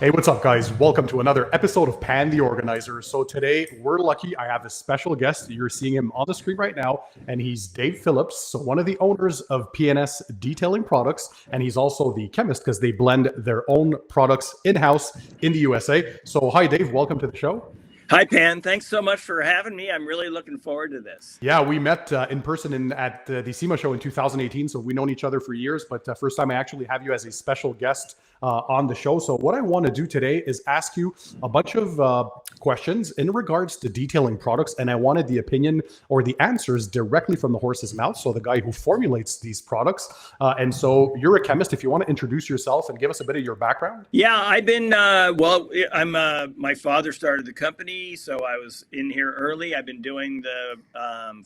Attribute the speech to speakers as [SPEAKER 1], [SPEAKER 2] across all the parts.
[SPEAKER 1] Hey, what's up, guys? Welcome to another episode of Pan TheOrganizer. So today, we're lucky. I have a special guest. You're seeing him on the screen right now, and he's Dave Phillips, so one of the owners of P&S Detailing Products, and he's also the chemist because they blend their own products in-house in the USA. So hi, Dave. Welcome to the show.
[SPEAKER 2] Hi, Pan. Thanks so much for having me. I'm really looking forward to this.
[SPEAKER 1] Yeah, we met in person at the SEMA show in 2018, so we've known each other for years, but first time I actually have you as a special guest on the show. So what I want to do today is ask you a bunch of questions in regards to detailing products, and I wanted the opinion or the answers directly from the horse's mouth, so the guy who formulates these products. And so you're a chemist. If you want to introduce yourself and give us a bit of your background.
[SPEAKER 2] Yeah, I've been, my father started the company, so I was in here early. I've been doing the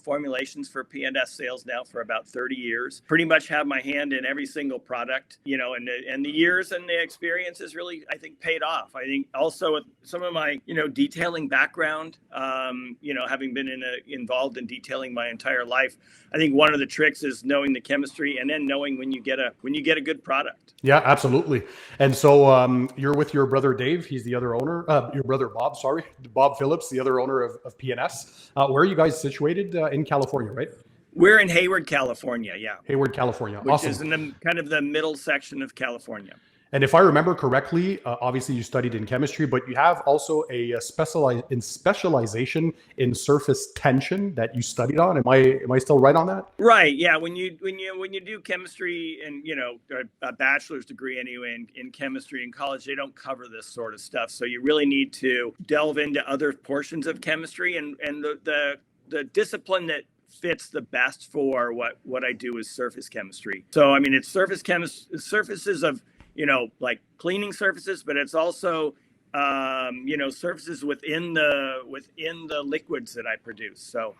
[SPEAKER 2] formulations for P&S sales now for about 30 years. Pretty much have my hand in every single product, you know, and the years and the experience has really, I think, paid off. I think also with some of my, detailing background, having been involved in detailing my entire life, I think one of the tricks is knowing the chemistry and then knowing when you get a good product.
[SPEAKER 1] Yeah, absolutely. And so you're with your brother Dave. He's the other owner. Your brother Bob, sorry, Bob Phillips, the other owner of P&S. Where are you guys situated in California, right?
[SPEAKER 2] We're in Hayward, California. Yeah.
[SPEAKER 1] Hayward, California.
[SPEAKER 2] Which
[SPEAKER 1] Awesome.
[SPEAKER 2] is in the kind of the middle section of California.
[SPEAKER 1] And if I remember correctly, obviously you studied in chemistry, but you have also a specialization in surface tension that you studied on. Am I still right on that?
[SPEAKER 2] Right. Yeah. When you do chemistry and a bachelor's degree anyway in chemistry in college, they don't cover this sort of stuff. So you really need to delve into other portions of chemistry, and the discipline that fits the best for what I do is surface chemistry. So I mean, it's surfaces of like cleaning surfaces, but it's also, surfaces within the liquids that I produce. So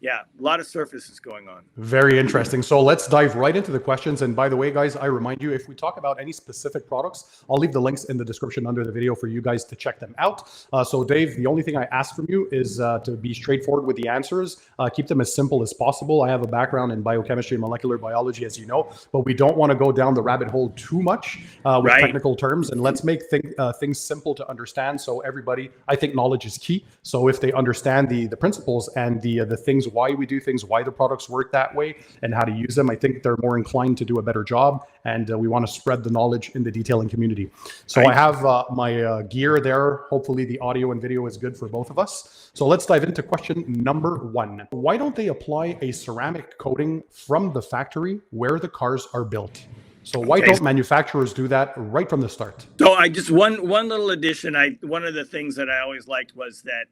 [SPEAKER 2] yeah, a lot of surfaces going on.
[SPEAKER 1] Very interesting. So let's dive right into the questions. And by the way, guys, I remind you, if we talk about any specific products, I'll leave the links in the description under the video for you guys to check them out. So Dave, the only thing I ask from you is to be straightforward with the answers. Keep them as simple as possible. I have a background in biochemistry and molecular biology, as you know, but we don't want to go down the rabbit hole too much with technical terms. And let's make things simple to understand. So everybody, I think knowledge is key. So if they understand the principles and the things, why we do things, why the products work that way, and how to use them, I think they're more inclined to do a better job. And we want to spread the knowledge in the detailing community. So I have my gear there. Hopefully the audio and video is good for both of us. So let's dive into question number 1. Why don't they apply a ceramic coating from the factory where the cars are built? So why don't manufacturers do that right from the start?
[SPEAKER 2] So I just one little addition. One of the things that I always liked was that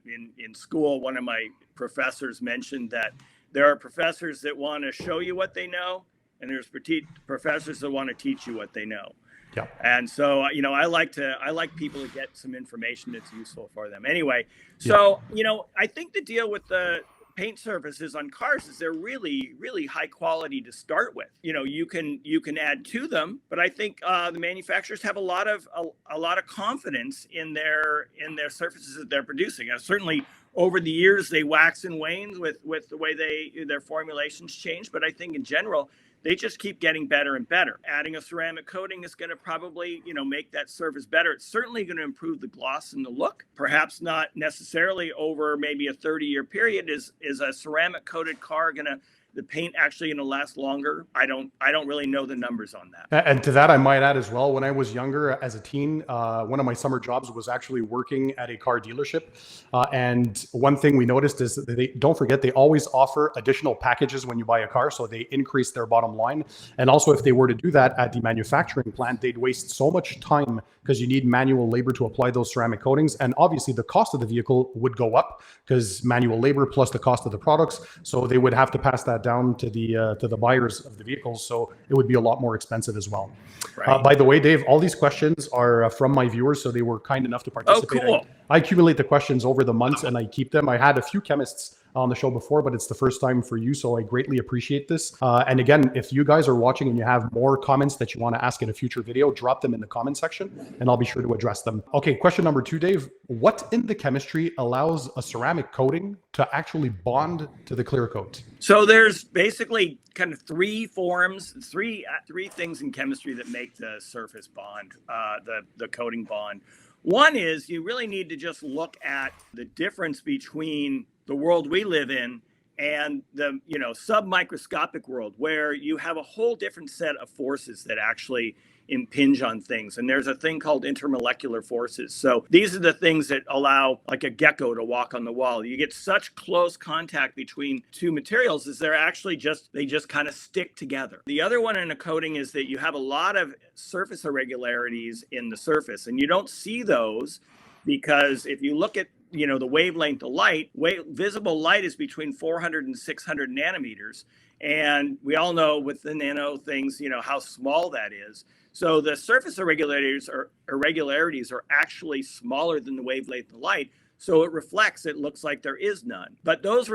[SPEAKER 2] in school, one of my professors mentioned that there are professors that want to show you what they know, and there's professors that want to teach you what they know.
[SPEAKER 1] Yeah. And
[SPEAKER 2] so I like people to get some information that's useful for them. Anyway, so I think the deal with the paint surfaces on cars is they're really, really high quality to start with. You can add to them, but I think the manufacturers have a lot of confidence in their surfaces that they're producing. Certainly over the years they wax and wane with the way their formulations change, but I think in general they just keep getting better and better. Adding a ceramic coating is going to probably, make that surface better. It's certainly going to improve the gloss and the look. Perhaps not necessarily over maybe a 30-year period. Is a ceramic coated car the paint actually going to last longer? I don't really know the numbers on that.
[SPEAKER 1] And to that, I might add as well, when I was younger as a teen, one of my summer jobs was actually working at a car dealership. And one thing we noticed is that don't forget, they always offer additional packages when you buy a car. So they increase their bottom line. And also, if they were to do that at the manufacturing plant, they'd waste so much time because you need manual labor to apply those ceramic coatings. And obviously the cost of the vehicle would go up because manual labor plus the cost of the products. So they would have to pass that down to the buyers of the vehicles. So it would be a lot more expensive as well. Right. By the way, Dave, all these questions are from my viewers. So they were kind enough to participate.
[SPEAKER 2] Oh, cool.
[SPEAKER 1] I accumulate the questions over the months and I keep them. I had a few chemists on the show before, but it's the first time for you, so I greatly appreciate this. And again, if you guys are watching and you have more comments that you want to ask in a future video, drop them in the comment section and I'll be sure to address them. Okay, question number 2, Dave. What in the chemistry allows a ceramic coating to actually bond to the clear coat?
[SPEAKER 2] So there's basically kind of three things in chemistry that make the surface bond, the coating bond. One is you really need to just look at the difference between the world we live in and the submicroscopic world, where you have a whole different set of forces that actually impinge on things. And there's a thing called intermolecular forces. So these are the things that allow like a gecko to walk on the wall. You get such close contact between two materials as they just kind of stick together. The other one in a coating is that you have a lot of surface irregularities in the surface, and you don't see those because if you look at the wavelength of light, visible light is between 400 and 600 nanometers. And we all know with the nano things, how small that is. So the surface irregularities are actually smaller than the wavelength of light. So it reflects, it looks like there is none. But those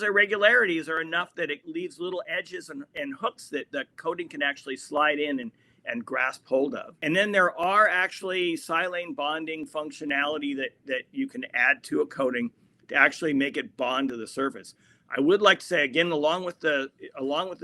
[SPEAKER 2] irregularities are enough that it leaves little edges and hooks that the coating can actually slide in and grasp hold of. And then there are actually silane bonding functionality that you can add to a coating to actually make it bond to the surface. I would like to say again, along with the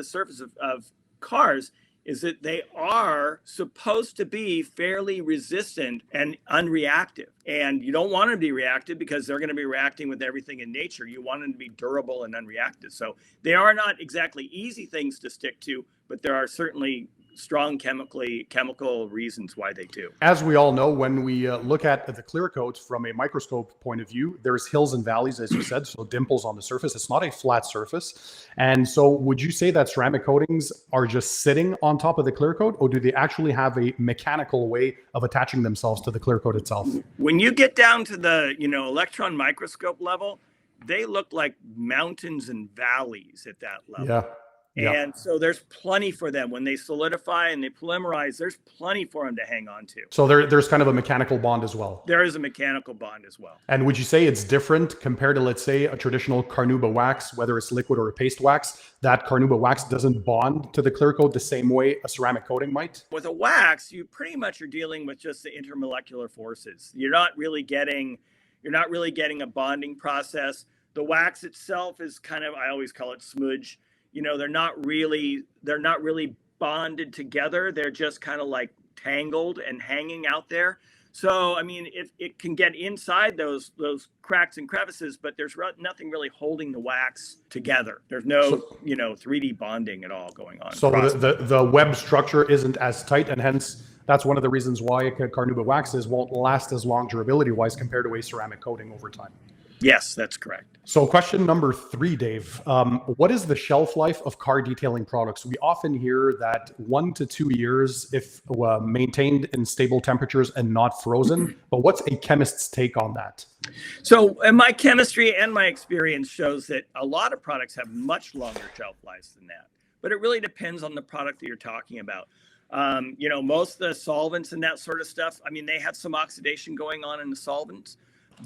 [SPEAKER 2] surface of cars, is that they are supposed to be fairly resistant and unreactive. And you don't want them to be reactive because they're going to be reacting with everything in nature. You want them to be durable and unreactive. So they are not exactly easy things to stick to, but there are certainly strong chemical reasons why they do.
[SPEAKER 1] As we all know, when we look at the clear coat from a microscope point of view, there's hills and valleys, as you said, so dimples on the surface. It's not a flat surface. And so would you say that ceramic coatings are just sitting on top of the clear coat, or do they actually have a mechanical way of attaching themselves to the clear coat itself?
[SPEAKER 2] When you get down to the electron microscope level, they look like mountains and valleys at that level.
[SPEAKER 1] Yeah.
[SPEAKER 2] And so there's plenty for them. When they solidify and they polymerize, there's plenty for them to hang on to.
[SPEAKER 1] So there's kind of a mechanical bond as well.
[SPEAKER 2] There is a mechanical bond as well.
[SPEAKER 1] And would you say it's different compared to, let's say, a traditional carnauba wax, whether it's liquid or a paste wax, that carnauba wax doesn't bond to the clear coat the same way a ceramic coating might?
[SPEAKER 2] With a wax, you pretty much are dealing with just the intermolecular forces. You're not really getting a bonding process. The wax itself is kind of, I always call it smudge. They're not really bonded together. They're just kind of like tangled and hanging out there. So, I mean, it can get inside those cracks and crevices, but there's nothing really holding the wax together. There's no, 3D bonding at all going on.
[SPEAKER 1] So the web structure isn't as tight, and hence that's one of the reasons why carnauba waxes won't last as long durability-wise compared to a ceramic coating over time.
[SPEAKER 2] Yes, that's correct.
[SPEAKER 1] So question number 3, Dave. What is the shelf life of car detailing products? We often hear that 1 to 2 years if maintained in stable temperatures and not frozen. But what's a chemist's take on that?
[SPEAKER 2] So my chemistry and my experience shows that a lot of products have much longer shelf lives than that. But it really depends on the product that you're talking about. Most of the solvents and that sort of stuff, I mean, they have some oxidation going on in the solvents,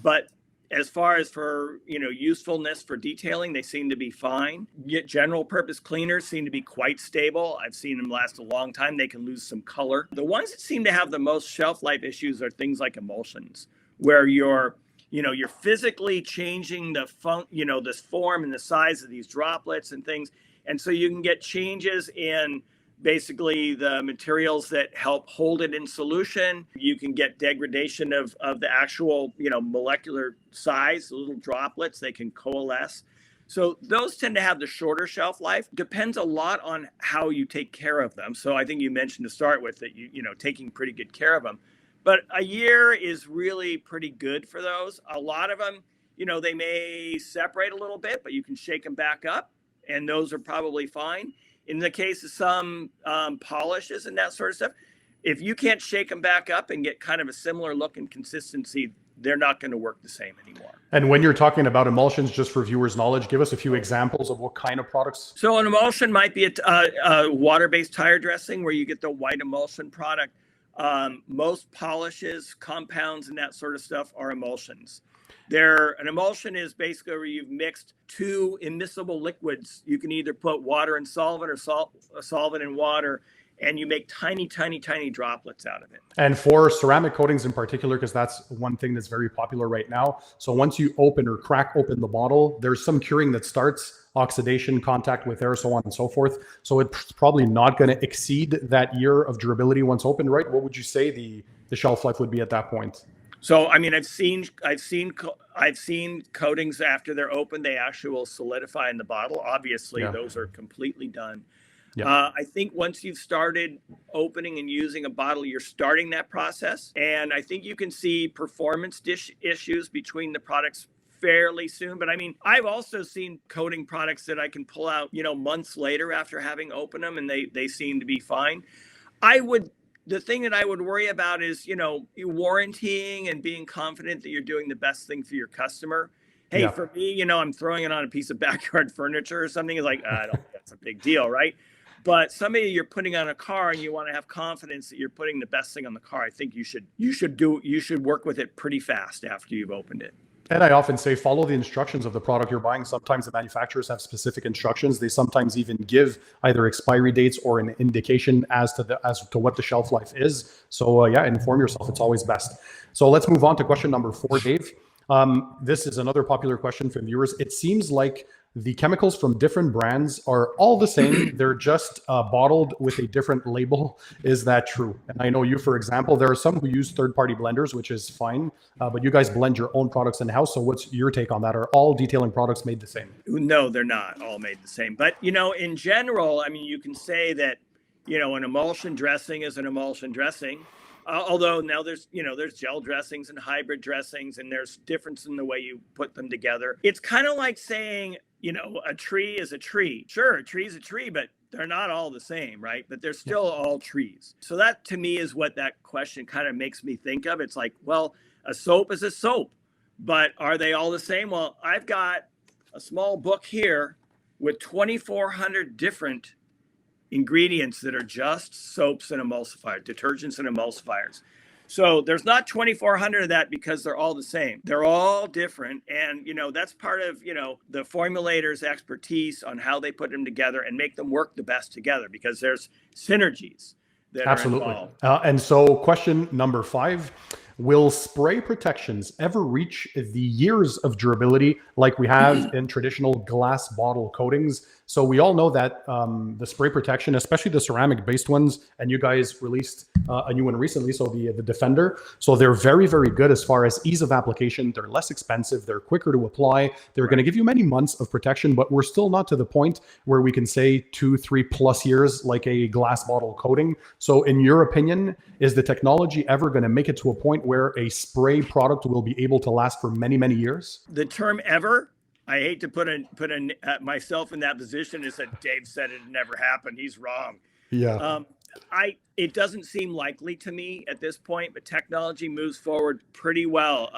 [SPEAKER 2] but as far as for, usefulness for detailing, they seem to be fine. Yet general purpose cleaners seem to be quite stable. I've seen them last a long time. They can lose some color. The ones that seem to have the most shelf life issues are things like emulsions, where you're physically changing this form and the size of these droplets and things. And so you can get changes in basically the materials that help hold it in solution. You can get degradation of the actual, molecular size, the little droplets, they can coalesce. So those tend to have the shorter shelf life. Depends a lot on how you take care of them. So I think you mentioned to start with that, taking pretty good care of them. But a year is really pretty good for those. A lot of them, they may separate a little bit, but you can shake them back up, and those are probably fine. In the case of some polishes and that sort of stuff, if you can't shake them back up and get kind of a similar look and consistency, they're not going to work the same anymore. And
[SPEAKER 1] when you're talking about emulsions, just for viewers' knowledge, give us a few examples of what kind of products.
[SPEAKER 2] So an emulsion might be a water-based tire dressing where you get the white emulsion product. Most polishes, compounds, and that sort of stuff are emulsions. An emulsion is basically where you've mixed two immiscible liquids. You can either put water and solvent or solvent and water, and you make tiny, tiny, tiny droplets out of it.
[SPEAKER 1] And for ceramic coatings in particular, because that's one thing that's very popular right now. So once you open or crack open the bottle, there's some curing that starts, oxidation, contact with air, so on and so forth. So it's probably not going to exceed that year of durability once opened, right? What would you say the shelf life would be at that point?
[SPEAKER 2] So, I mean, I've seen coatings after they're open, they actually will solidify in the bottle. Obviously, those are completely done. Yeah. I think once you've started opening and using a bottle, you're starting that process. And I think you can see performance issues between the products fairly soon. But I mean, I've also seen coating products that I can pull out, months later after having opened them, and they seem to be fine. The thing that I would worry about is, warrantying and being confident that you're doing the best thing for your customer. Hey, for me, I'm throwing it on a piece of backyard furniture or something. It's like, I don't think that's a big deal, right? But somebody you're putting on a car and you want to have confidence that you're putting the best thing on the car, I think you should work with it pretty fast after you've opened it.
[SPEAKER 1] And I often say, follow the instructions of the product you're buying. Sometimes the manufacturers have specific instructions. They sometimes even give either expiry dates or an indication as to what the shelf life is. So inform yourself. It's always best. So let's move on to question number 4, Dave. This is another popular question from viewers. It seems like the chemicals from different brands are all the same. They're just bottled with a different label. Is that true? And I know you, for example, there are some who use third-party blenders, which is fine, but you guys blend your own products in-house. So what's your take on that? Are all detailing products made the same?
[SPEAKER 2] No, they're not all made the same. But, in general, I mean, you can say that, an emulsion dressing is an emulsion dressing. Although now there's gel dressings and hybrid dressings, and there's difference in the way you put them together. It's kind of like saying, a tree is a tree. Sure, a tree is a tree, but they're not all the same, right? But they're still all trees. So that, to me, is what that question kind of makes me think of. It's like, well, a soap is a soap, but are they all the same? Well, I've got a small book here with 2,400 different ingredients that are just soaps and emulsifiers, detergents and emulsifiers. So there's not 2,400 of that because they're all the same. They're all different. And, that's part of, the formulator's expertise on how they put them together and make them work the best together, because there's synergies that are involved.
[SPEAKER 1] And so question number 5, will spray protections ever reach the years of durability like we have in traditional glass bottle coatings? So we all know that the spray protection, especially the ceramic based ones, and you guys released a new one recently, so the Defender. So they're very, very good as far as ease of application. They're less expensive. They're quicker to apply. They're going to give you many months of protection, but we're still not to the point where we can say 2-3+ years like a glass bottle coating. So in your opinion, is the technology ever going to make it to a point where a spray product will be able to last for many, many years?
[SPEAKER 2] The term ever, I hate to put myself in that position. Is that Dave said it never happened. He's wrong.
[SPEAKER 1] Yeah.
[SPEAKER 2] It doesn't seem likely to me at this point, but technology moves forward pretty well.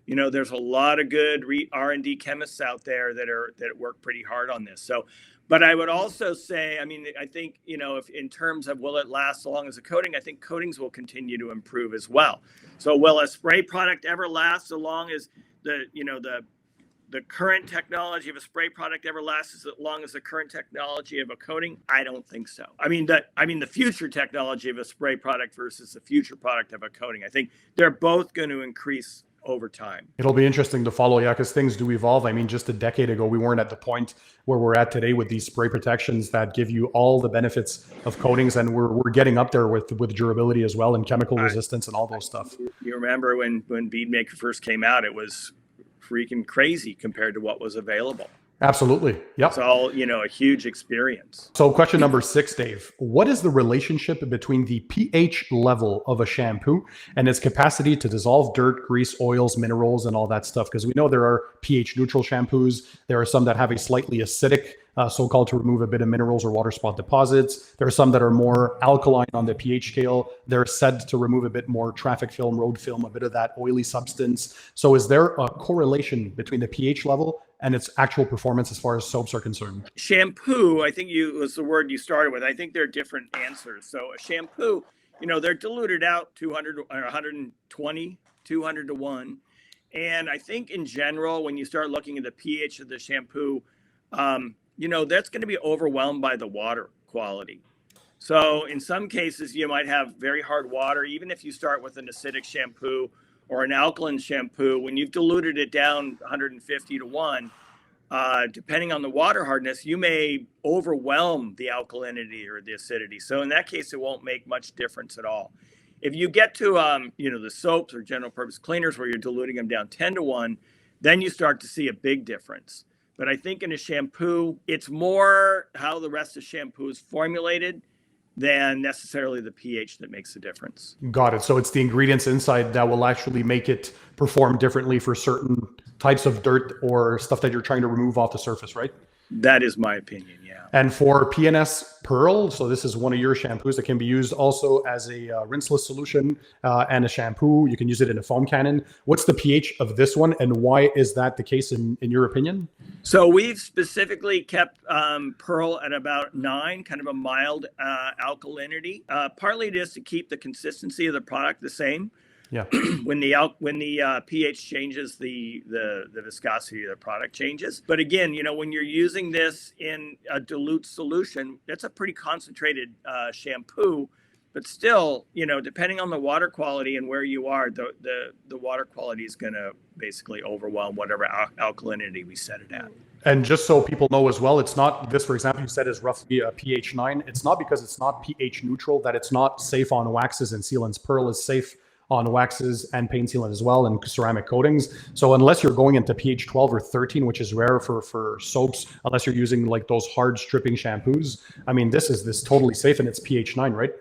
[SPEAKER 2] There's a lot of good R&D chemists out there that work pretty hard on this. So, but I would also say, I mean, I think, if in terms of will it last so long as a coating, I think coatings will continue to improve as well. So will a spray product ever last so long as the current technology of a spray product ever lasts as long as the current technology of a coating? I don't think so. I mean, the future technology of a spray product versus the future product of a coating, I think they're both going to increase over time.
[SPEAKER 1] It'll be interesting to follow, because things do evolve. I mean, just a decade ago, we weren't at the point where we're at today with these spray protections that give you all the benefits of coatings, and we're getting up there with durability as well, and chemical resistance and all those stuff.
[SPEAKER 2] You remember when Bead Maker first came out, it was freaking crazy compared to what was available.
[SPEAKER 1] Absolutely. Yep.
[SPEAKER 2] It's all, a huge experience.
[SPEAKER 1] So question number 6, Dave, what is the relationship between the pH level of a shampoo and its capacity to dissolve dirt, grease, oils, minerals, and all that stuff? Because we know there are pH neutral shampoos. There are some that have a slightly acidic, so-called, to remove a bit of minerals or water spot deposits. There are some that are more alkaline on the pH scale. They're said to remove a bit more traffic film, road film, a bit of that oily substance. So is there a correlation between the pH level and its actual performance as far as soaps are concerned?
[SPEAKER 2] Shampoo, I think was the word you started with. I think there are different answers. So a shampoo, they're diluted out 200 or 120, 200 to 1. And I think in general, when you start looking at the pH of the shampoo, that's going to be overwhelmed by the water quality. So in some cases, you might have very hard water, even if you start with an acidic shampoo or an alkaline shampoo. When you've diluted it down 150 to 1, depending on the water hardness, you may overwhelm the alkalinity or the acidity. So in that case, it won't make much difference at all. If you get to, the soaps or general purpose cleaners where you're diluting them down 10 to 1, then you start to see a big difference. But I think in a shampoo, it's more how the rest of shampoo is formulated than necessarily the pH that makes the difference.
[SPEAKER 1] Got it. So it's the ingredients inside that will actually make it perform differently for certain types of dirt or stuff that you're trying to remove off the surface, right?
[SPEAKER 2] That is my opinion, yeah.
[SPEAKER 1] And for P&S Pearl, so this is one of your shampoos that can be used also as a rinseless solution and a shampoo. You can use it in a foam cannon. What's the pH of this one, and why is that the case in your opinion?
[SPEAKER 2] So we've specifically kept Pearl at about 9, kind of a mild alkalinity. Partly just to keep the consistency of the product the same.
[SPEAKER 1] Yeah.
[SPEAKER 2] When the pH changes, the viscosity of the product changes. But again, when you're using this in a dilute solution, that's a pretty concentrated shampoo. But still, depending on the water quality and where you are, the water quality is going to basically overwhelm whatever alkalinity we set it at.
[SPEAKER 1] And just so people know as well, it's not, this, for example, you said is roughly a pH 9. It's not because it's not pH neutral that it's not safe on waxes and sealants. Pearl is safe on waxes and paint sealant as well, and ceramic coatings. So unless you're going into pH 12 or 13, which is rare for soaps, unless you're using like those hard stripping shampoos, I mean, this is totally safe, and it's pH 9, right?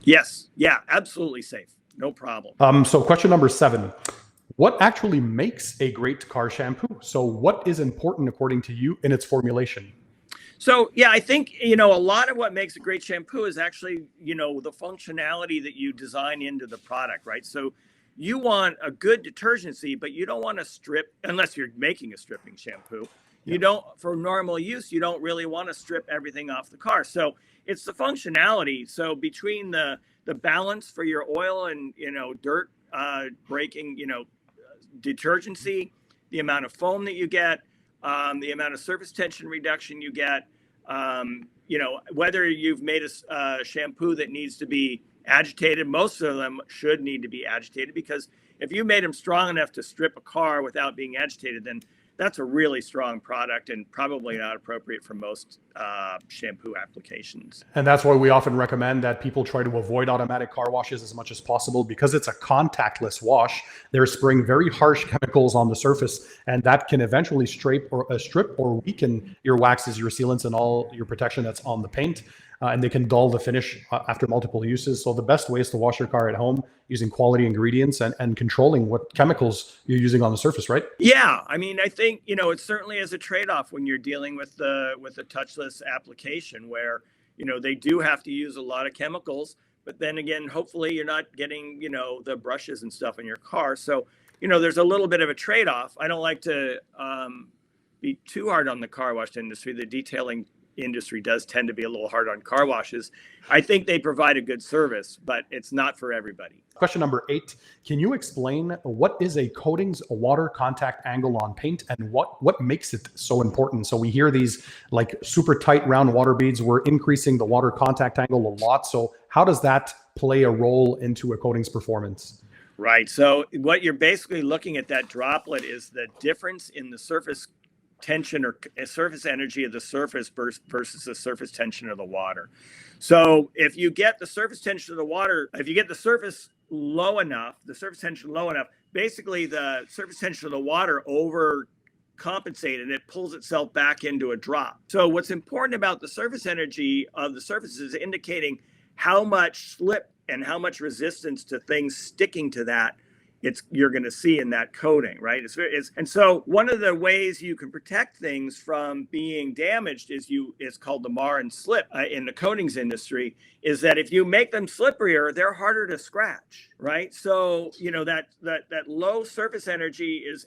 [SPEAKER 2] Yes. Yeah, absolutely safe. No problem.
[SPEAKER 1] So question number 7. What actually makes a great car shampoo? So what is important according to you in its formulation?
[SPEAKER 2] So, yeah, I think, a lot of what makes a great shampoo is actually, the functionality that you design into the product, right? So you want a good detergency, but you don't want to strip, unless you're making a stripping shampoo. You don't, for normal use, you don't really want to strip everything off the car. So it's the functionality. So between the balance for your oil and, dirt breaking, detergency, the amount of foam that you get, the amount of surface tension reduction you get, whether you've made a shampoo that needs to be agitated. Most of them should need to be agitated, because if you made them strong enough to strip a car without being agitated, then that's a really strong product and probably not appropriate for most shampoo applications.
[SPEAKER 1] And that's why we often recommend that people try to avoid automatic car washes as much as possible, because it's a contactless wash. They're spraying very harsh chemicals on the surface, and that can eventually strip or weaken your waxes, your sealants, and all your protection that's on the paint. And they can dull the finish after multiple uses. So the best way is to wash your car at home using quality ingredients and controlling what chemicals you're using on the surface, right?
[SPEAKER 2] Yeah, I mean, I think, it certainly is a trade-off when you're dealing with a touchless application where, they do have to use a lot of chemicals, but then again, hopefully you're not getting, the brushes and stuff in your car. So, there's a little bit of a trade-off. I don't like to be too hard on the car wash industry. The detailing industry does tend to be a little hard on car washes. I think they provide a good service, but it's not for everybody.
[SPEAKER 1] Question number 8. Can you explain what is a coating's water contact angle on paint, and what makes it so important? So we hear these like super tight round water beads. We're increasing the water contact angle a lot. So how does that play a role into a coating's performance?
[SPEAKER 2] Right. So what you're basically looking at, that droplet, is the difference in the surface tension or surface energy of the surface versus the surface tension of the water. So if you get the surface tension of the water, if you get the surface low enough, the surface tension low enough, basically the surface tension of the water overcompensated, it pulls itself back into a drop. So what's important about the surface energy of the surface is indicating how much slip and how much resistance to things sticking to that you're going to see in that coating, right? And so one of the ways you can protect things from being damaged is called the mar and slip in the coatings industry, is that if you make them slipperier, they're harder to scratch, right? So, that low surface energy is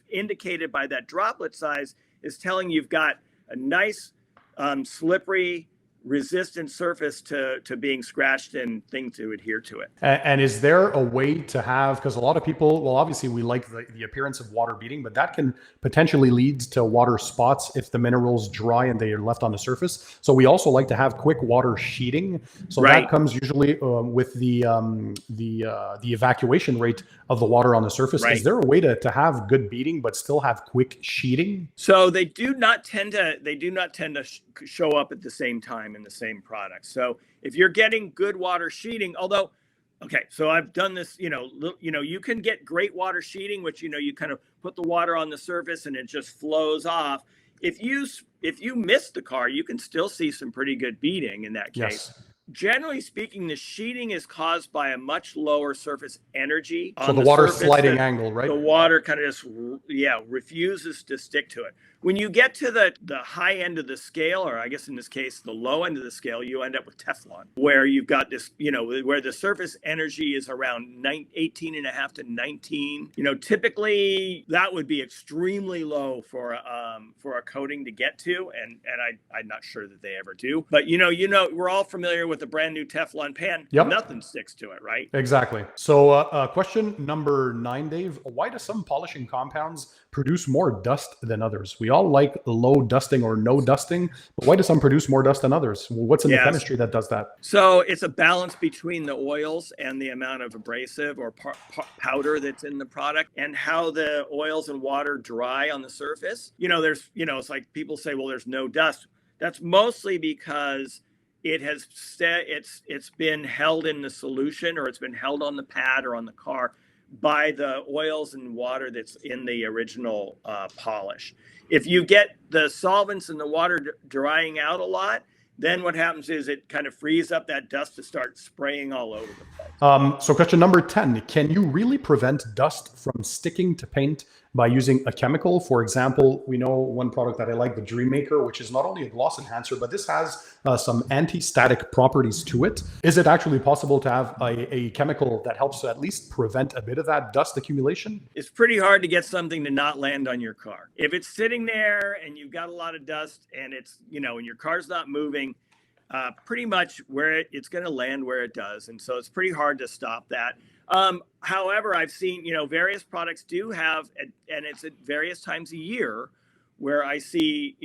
[SPEAKER 2] indicated by that droplet size, is telling you've got a nice slippery resistant surface to being scratched and things to adhere to it.
[SPEAKER 1] And is there a way to have, because a lot of people, well, obviously we like the appearance of water beading, but that can potentially lead to water spots if the minerals dry and they are left on the surface. So we also like to have quick water sheeting. So that comes usually with the evacuation rate of the water on the surface. Is there a way to have good beading but still have quick sheeting?
[SPEAKER 2] So they do not tend to show up at the same time in the same product. So if you're getting good water sheeting, although, okay, so I've done this, you can get great water sheeting, which, you kind of put the water on the surface and it just flows off. If you miss the car, you can still see some pretty good beading in that case. Yes. Generally speaking, the sheeting is caused by a much lower surface energy.
[SPEAKER 1] So the water sliding angle, right?
[SPEAKER 2] The water kind of just, refuses to stick to it. When you get to the high end of the scale, or I guess in this case, the low end of the scale, you end up with Teflon, where you've got this, where the surface energy is around 18.5 to 19. Typically that would be extremely low for a coating to get to, and I'm not sure that they ever do. But we're all familiar with the brand new Teflon pan. Yep. Nothing sticks to it, right?
[SPEAKER 1] Exactly. So question number 9, Dave. Why do some polishing compounds produce more dust than others? We all like low dusting or no dusting, but why do some produce more dust than others? What's in the chemistry that does that?
[SPEAKER 2] So it's a balance between the oils and the amount of abrasive or powder that's in the product, and how the oils and water dry on the surface. It's like people say, well, there's no dust. That's mostly because it's been held in the solution, or it's been held on the pad or on the car by the oils and water that's in the original polish. If you get the solvents and the water drying out a lot, then what happens is it kind of frees up that dust to start spraying all over the place.
[SPEAKER 1] So question number 10, can you really prevent dust from sticking to paint by using a chemical? For example, we know one product that I like, the Bead Maker, which is not only a gloss enhancer, but this has some anti-static properties to it. Is it actually possible to have a chemical that helps to at least prevent a bit of that dust accumulation?
[SPEAKER 2] It's pretty hard to get something to not land on your car. If it's sitting there and you've got a lot of dust and it's, and your car's not moving, pretty much where it's going to land where it does. And so it's pretty hard to stop that. However, I've seen, various products do have, and it's at various times a year where I see,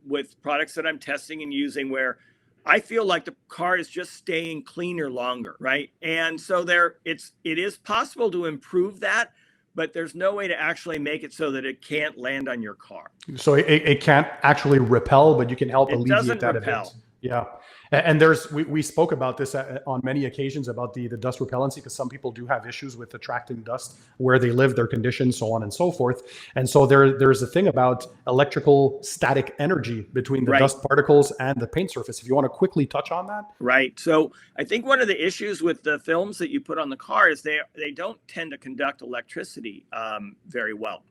[SPEAKER 2] with products that I'm testing and using, where I feel like the car is just staying cleaner longer, right? And so it is possible to improve that, but there's no way to actually make it so that it can't land on your car.
[SPEAKER 1] So it can't actually repel, but you can help alleviate that a bit. Yeah. And we spoke about this on many occasions about the dust repellency, because some people do have issues with attracting dust where they live, their conditions, so on and so forth. And so there's a thing about electrical static energy between the dust particles and the paint surface. If you want to quickly touch on that.
[SPEAKER 2] Right. So I think one of the issues with the films that you put on the car is they don't tend to conduct electricity very well.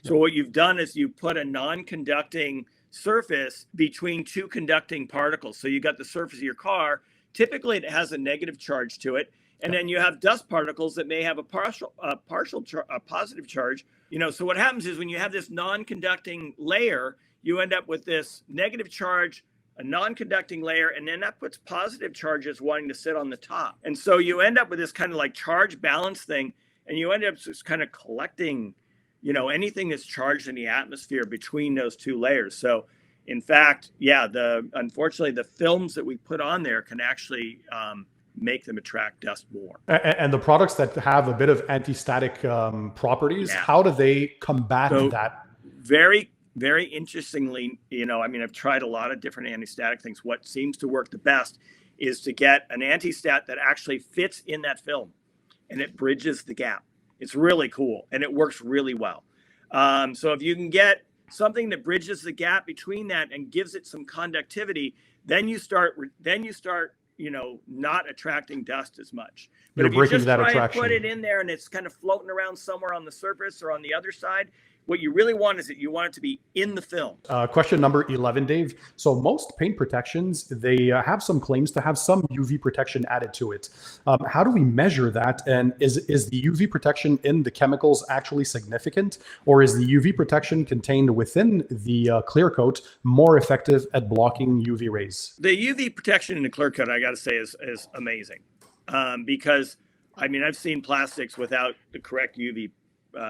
[SPEAKER 2] So what you've done is you put a non-conducting surface between two conducting particles. So you got the surface of your car. Typically, it has a negative charge to it, and then you have dust particles that may have a positive charge. So what happens is when you have this non-conducting layer, you end up with this negative charge, a non-conducting layer, and then that puts positive charges wanting to sit on the top. And so you end up with this kind of like charge balance thing, and you end up just kind of collecting anything that's charged in the atmosphere between those two layers. So in fact, unfortunately, the films that we put on there can actually make them attract dust more.
[SPEAKER 1] And the products that have a bit of anti-static properties, how do they combat that?
[SPEAKER 2] Very, very interestingly, I've tried a lot of different anti-static things. What seems to work the best is to get an anti-stat that actually fits in that film and it bridges the gap. It's really cool, and it works really well. So if you can get something that bridges the gap between that and gives it some conductivity, then you start, not attracting dust as much. But if you just try and put it in there and it's kind of floating around somewhere on the surface or on the other side, what you really want is that you want it to be in the film.
[SPEAKER 1] Question number 11, Dave. So most paint protections, they have some claims to have some UV protection added to it. How do we measure that? And is the UV protection in the chemicals actually significant? Or is the UV protection contained within the clear coat more effective at blocking UV rays?
[SPEAKER 2] The UV protection in the clear coat, I got to say, is amazing. Because, I mean, I've seen plastics without the correct UV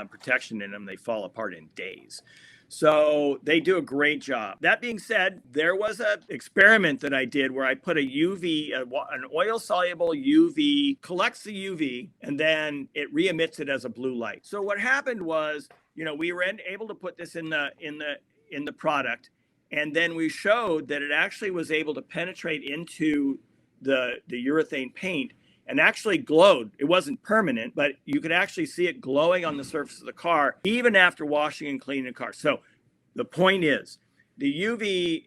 [SPEAKER 2] protection in them. They fall apart in days. So they do a great job. That being said, there was an experiment that I did where I put a UV, an oil-soluble UV, collects the UV, and then it re-emits it as a blue light. So what happened was, you know, we were able to put this in the product, and then we showed that it actually was able to penetrate into the urethane paint and actually glowed. It wasn't permanent, but you could actually see it glowing on the surface of the car, even after washing and cleaning the car. So the point is, the UV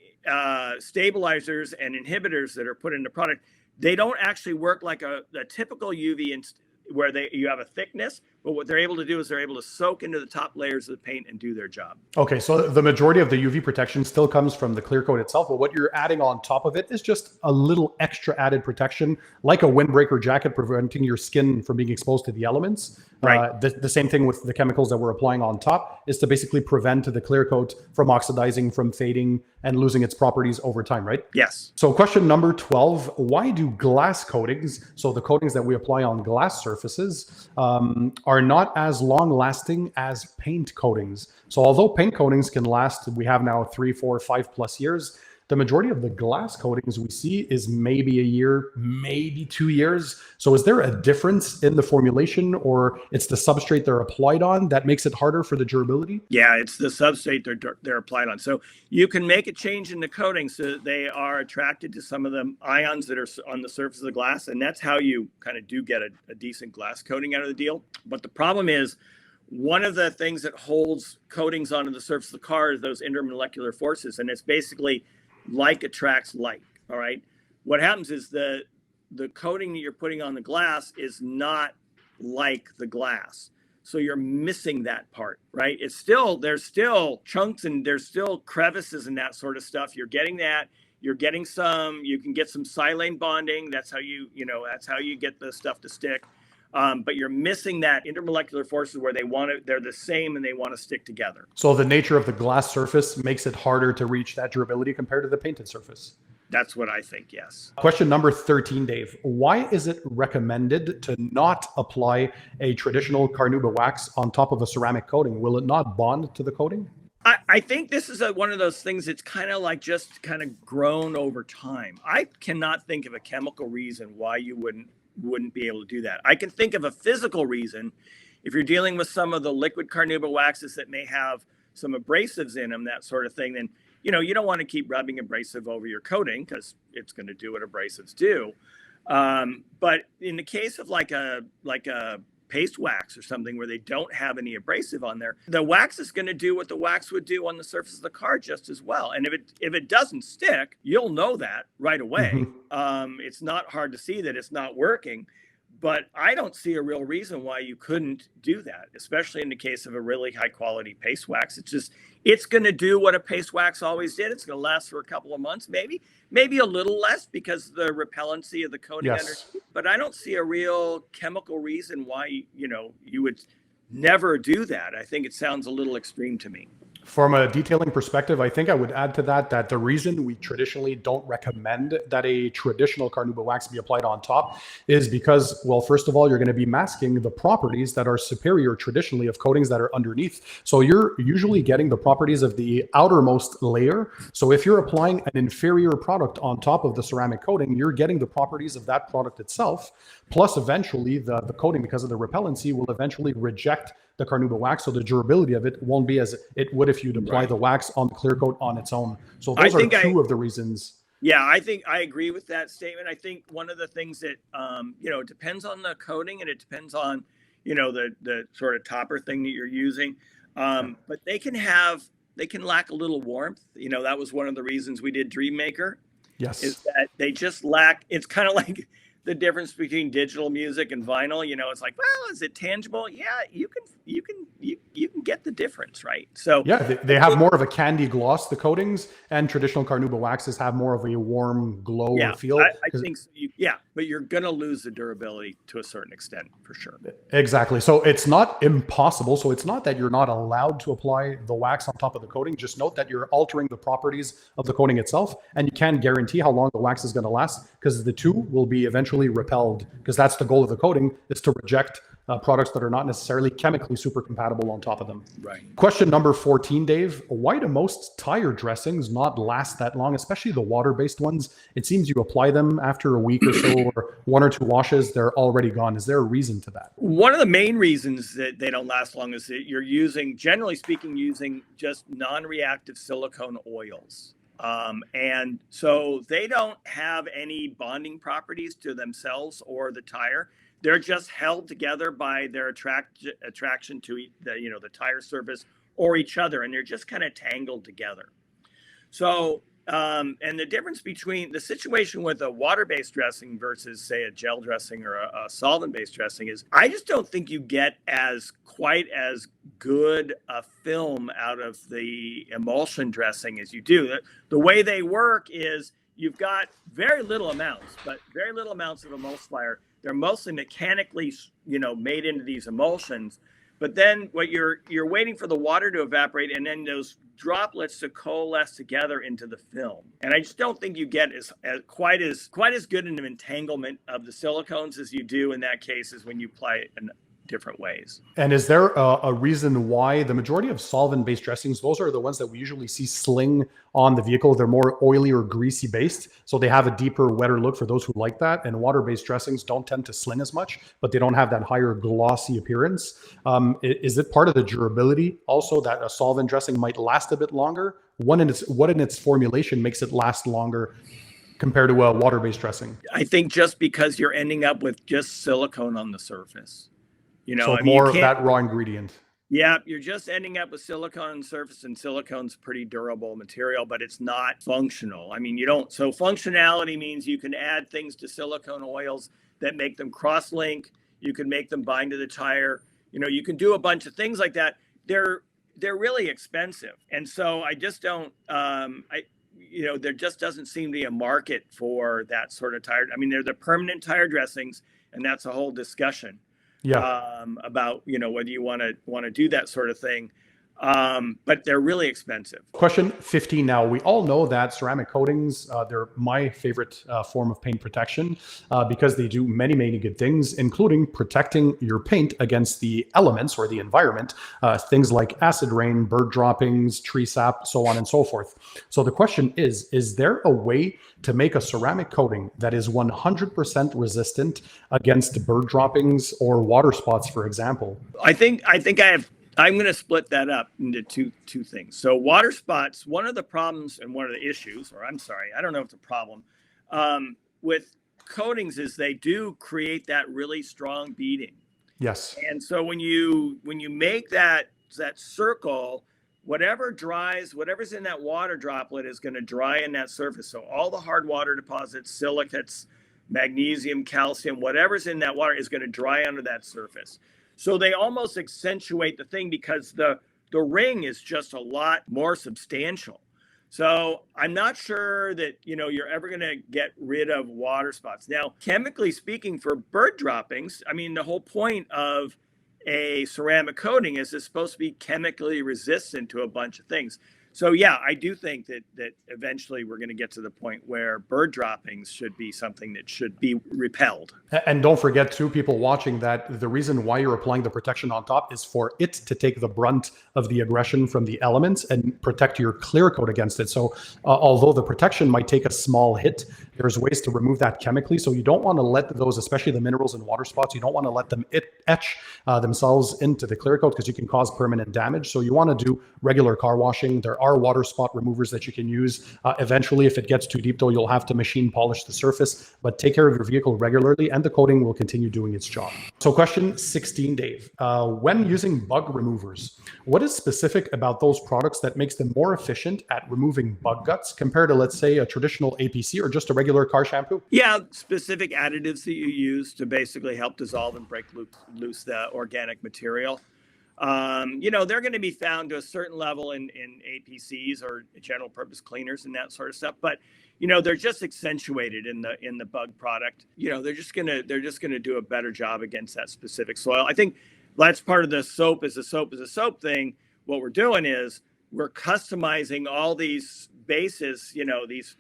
[SPEAKER 2] stabilizers and inhibitors that are put in the product, they don't actually work like a typical UV where you have a thickness, but what they're able to do is they're able to soak into the top layers of the paint and do their job.
[SPEAKER 1] Okay, so the majority of the UV protection still comes from the clear coat itself, but what you're adding on top of it is just a little extra added protection, like a windbreaker jacket, preventing your skin from being exposed to the elements.
[SPEAKER 2] Right.
[SPEAKER 1] The same thing with the chemicals that we're applying on top is to basically prevent the clear coat from oxidizing, from fading, and losing its properties over time, right?
[SPEAKER 2] Yes.
[SPEAKER 1] So question number 12, why do glass coatings, so the coatings that we apply on glass surfaces, are not as long lasting as paint coatings? So although paint coatings can last, we have now 3, 4, 5+ years, the majority of the glass coatings we see is maybe a year, maybe 2 years. So is there a difference in the formulation, or it's the substrate they're applied on that makes it harder for the durability?
[SPEAKER 2] Yeah, it's the substrate they're applied on. So you can make a change in the coating so that they are attracted to some of the ions that are on the surface of the glass. And that's how you kind of do get a decent glass coating out of the deal. But the problem is, one of the things that holds coatings onto the surface of the car is those intermolecular forces. And it's basically like attracts like. All right. What happens is the coating that you're putting on the glass is not like the glass. So you're missing that part, right? There's still chunks and there's still crevices and that sort of stuff. You're getting that. You're getting you can get some silane bonding. That's how that's how you get the stuff to stick. But you're missing that intermolecular forces where they're the same and they want to stick together.
[SPEAKER 1] So the nature of the glass surface makes it harder to reach that durability compared to the painted surface.
[SPEAKER 2] That's what I think, yes.
[SPEAKER 1] Question number 13, Dave. Why is it recommended to not apply a traditional carnauba wax on top of a ceramic coating? Will it not bond to the coating?
[SPEAKER 2] I think this is one of those things that's kind of like just kind of grown over time. I cannot think of a chemical reason why you wouldn't be able to do that. I can think of a physical reason. If you're dealing with some of the liquid carnauba waxes that may have some abrasives in them, that sort of thing, then you don't want to keep rubbing abrasive over your coating because it's going to do what abrasives do. But in the case of like a paste wax or something where they don't have any abrasive on there, the wax is going to do what the wax would do on the surface of the car just as well. And if it doesn't stick, you'll know that right away. It's not hard to see that it's not working. But I don't see a real reason why you couldn't do that, especially in the case of a really high quality paste wax. It's going to do what a paste wax always did. It's going to last for a couple of months, maybe a little less because of the repellency of the coating underneath. But I don't see a real chemical reason why, you would never do that. I think it sounds a little extreme to me.
[SPEAKER 1] From a detailing perspective, I think I would add to that the reason we traditionally don't recommend that a traditional carnauba wax be applied on top is because, well, first of all, you're going to be masking the properties that are superior traditionally of coatings that are underneath. So you're usually getting the properties of the outermost layer. So if you're applying an inferior product on top of the ceramic coating, you're getting the properties of that product itself. Plus, eventually, the coating, because of the repellency, will eventually reject the carnauba wax, so the durability of it won't be as it would if you'd apply the wax on the clear coat on its own. So those are two of the reasons.
[SPEAKER 2] Yeah, I think I agree with that statement. I think one of the things that it depends on the coating and it depends on the sort of topper thing that you're using, but they can lack a little warmth. That was one of the reasons we did Dream Maker.
[SPEAKER 1] Yes,
[SPEAKER 2] is that they just lack. It's kind of like the difference between digital music and vinyl. You know, it's like, well, is it tangible? Yeah, you can get the difference, right? So
[SPEAKER 1] yeah, they have more of a candy gloss, the coatings, and traditional carnauba waxes have more of a warm glow or feel.
[SPEAKER 2] I think so. Yeah, but you're going to lose the durability to a certain extent for sure.
[SPEAKER 1] Exactly. So it's not impossible. So it's not that you're not allowed to apply the wax on top of the coating. Just note that you're altering the properties of the coating itself, and you can't guarantee how long the wax is going to last, because the two will be eventually repelled, because that's the goal of the coating, is to reject products that are not necessarily chemically super compatible on top of them.
[SPEAKER 2] Right.
[SPEAKER 1] Question number 14, Dave. Why do most tire dressings not last that long, especially the water-based ones? It seems you apply them after a week or so, or 1 or 2 washes, they're already gone. Is there a reason to that?
[SPEAKER 2] One of the main reasons that they don't last long is that you're using, generally speaking, using just non-reactive silicone oils. And so they don't have any bonding properties to themselves or the tire. They're just held together by their attraction to the tire surface or each other, and they're just kind of tangled together. So, and the difference between the situation with a water-based dressing versus, say, a gel dressing or a solvent-based dressing is, I just don't think you get quite as good a film out of the emulsion dressing as you do. The way they work is you've got very little amounts of emulsifier. They're mostly mechanically, made into these emulsions. But then what you're waiting for the water to evaporate, and then those droplets to coalesce together into the film. And I just don't think you get quite as good an entanglement of the silicones as you do in that case as when you apply it in different ways.
[SPEAKER 1] And is there a reason why the majority of solvent-based dressings, those are the ones that we usually see sling on the vehicle, they're more oily or greasy based, so they have a deeper, wetter look for those who like that, and water-based dressings don't tend to sling as much, but they don't have that higher glossy appearance. Is it part of the durability also that a solvent dressing might last a bit longer? What in its formulation makes it last longer compared to a water-based dressing?
[SPEAKER 2] I think just because you're ending up with just silicone on the surface.
[SPEAKER 1] So more of that raw ingredient.
[SPEAKER 2] Yeah, you're just ending up with silicone on the surface, and silicone's pretty durable material, but it's not functional. I mean, so functionality means you can add things to silicone oils that make them cross-link. You can make them bind to the tire. You can do a bunch of things like that. They're really expensive. And so I just don't, there just doesn't seem to be a market for that sort of tire. I mean, they're the permanent tire dressings, and that's a whole discussion.
[SPEAKER 1] Yeah.
[SPEAKER 2] About whether you want to do that sort of thing, but they're really expensive.
[SPEAKER 1] Question 15 now. We all know that ceramic coatings, they're my favorite form of paint protection because they do many, many good things, including protecting your paint against the elements or the environment, things like acid rain, bird droppings, tree sap, so on and so forth. So the question is there a way to make a ceramic coating that is 100% resistant against bird droppings or water spots, for example?
[SPEAKER 2] I'm going to split that up into two things. So water spots, one of the problems and one of the issues, I don't know if it's a problem, with coatings is they do create that really strong beading.
[SPEAKER 1] Yes.
[SPEAKER 2] And so when you make that circle, whatever's in that water droplet is going to dry in that surface. So all the hard water deposits, silicates, magnesium, calcium, whatever's in that water is going to dry under that surface. So they almost accentuate the thing because the ring is just a lot more substantial. So I'm not sure that, you're ever going to get rid of water spots. Now, chemically speaking, for bird droppings, I mean, the whole point of a ceramic coating is it's supposed to be chemically resistant to a bunch of things. So yeah, I do think that eventually we're going to get to the point where bird droppings should be something that should be repelled.
[SPEAKER 1] And don't forget too, people watching, that the reason why you're applying the protection on top is for it to take the brunt of the aggression from the elements and protect your clear coat against it. So although the protection might take a small hit, there's ways to remove that chemically. So you don't want to let those, especially the minerals and water spots, you don't want to let them etch themselves into the clear coat because you can cause permanent damage. So you want to do regular car washing. There are water spot removers that you can use. Eventually, if it gets too deep though, you'll have to machine polish the surface, but take care of your vehicle regularly and the coating will continue doing its job. So question 16, Dave, when using bug removers, what is specific about those products that makes them more efficient at removing bug guts compared to, let's say, a traditional APC or just a regular car shampoo?
[SPEAKER 2] Yeah, specific additives that you use to basically help dissolve and break loose the organic material. They're going to be found to a certain level in APCs or general purpose cleaners and that sort of stuff. But they're just accentuated in the bug product. They're just gonna do a better job against that specific soil. I think that's part of the soap is a soap thing. What we're doing is we're customizing all these bases,